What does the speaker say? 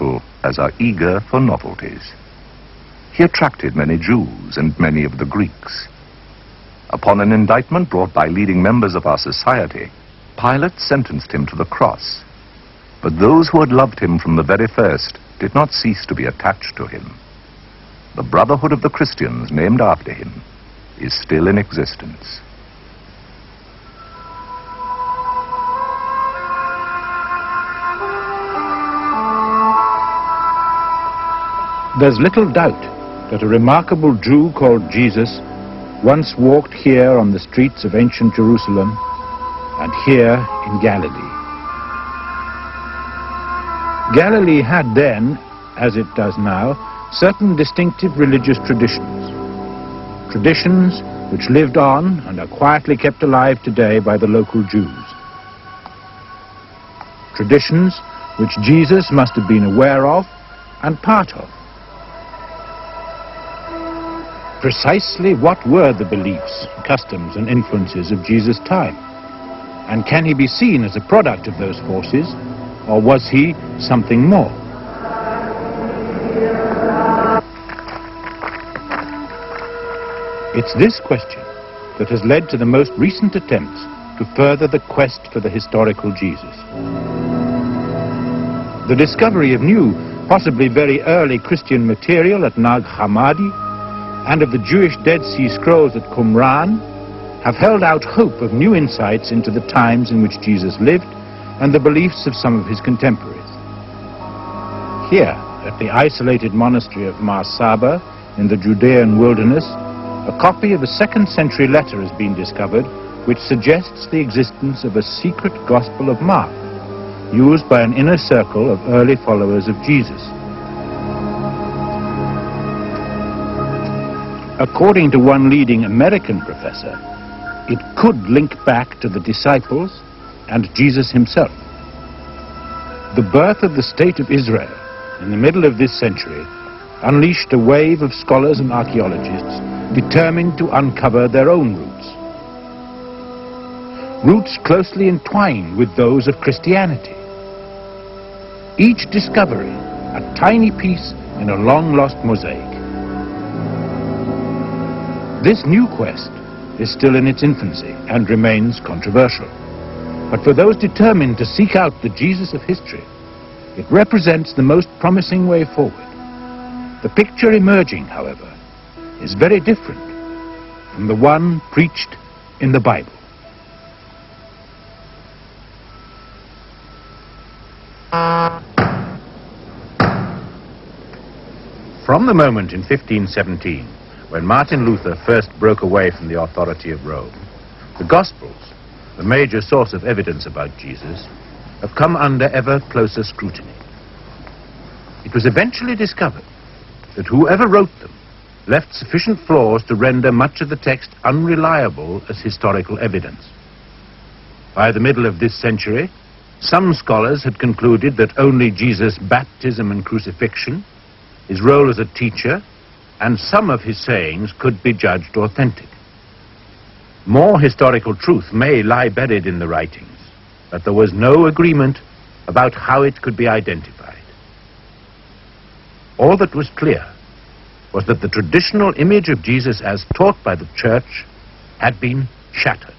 people as are eager for novelties. He attracted many Jews and many of the Greeks. Upon an indictment brought by leading members of our society, Pilate sentenced him to the cross. But those who had loved him from the very first did not cease to be attached to him. The Brotherhood of the Christians, named after him, is still in existence. There's little doubt that a remarkable Jew called Jesus once walked here on the streets of ancient Jerusalem and here in Galilee. Galilee had then, as it does now, certain distinctive religious traditions. Traditions which lived on and are quietly kept alive today by the local Jews. Traditions which Jesus must have been aware of and part of. Precisely what were the beliefs, customs and influences of Jesus' time? And can he be seen as a product of those forces, or was he something more? It's this question that has led to the most recent attempts to further the quest for the historical Jesus. The discovery of new, possibly very early Christian material at Nag Hammadi and of the Jewish Dead Sea Scrolls at Qumran have held out hope of new insights into the times in which Jesus lived and the beliefs of some of his contemporaries. Here, at the isolated monastery of Mar Saba in the Judean wilderness, a copy of a 2nd century letter has been discovered which suggests the existence of a secret Gospel of Mark, used by an inner circle of early followers of Jesus. According to one leading American professor, it could link back to the disciples and Jesus himself. The birth of the State of Israel in the middle of this century unleashed a wave of scholars and archaeologists determined to uncover their own roots. Roots closely entwined with those of Christianity. Each discovery a tiny piece in a long-lost mosaic. This new quest is still in its infancy and remains controversial. But for those determined to seek out the Jesus of history, it represents the most promising way forward. The picture emerging, however, is very different from the one preached in the Bible. From the moment in 1517 when Martin Luther first broke away from the authority of Rome, the Gospels, the major source of evidence about Jesus, have come under ever closer scrutiny. It was eventually discovered that whoever wrote them left sufficient flaws to render much of the text unreliable as historical evidence. By the middle of this century, some scholars had concluded that only Jesus' baptism and crucifixion, his role as a teacher, and some of his sayings could be judged authentic. More historical truth may lie buried in the writings, but there was no agreement about how it could be identified. All that was clear was that the traditional image of Jesus as taught by the Church had been shattered.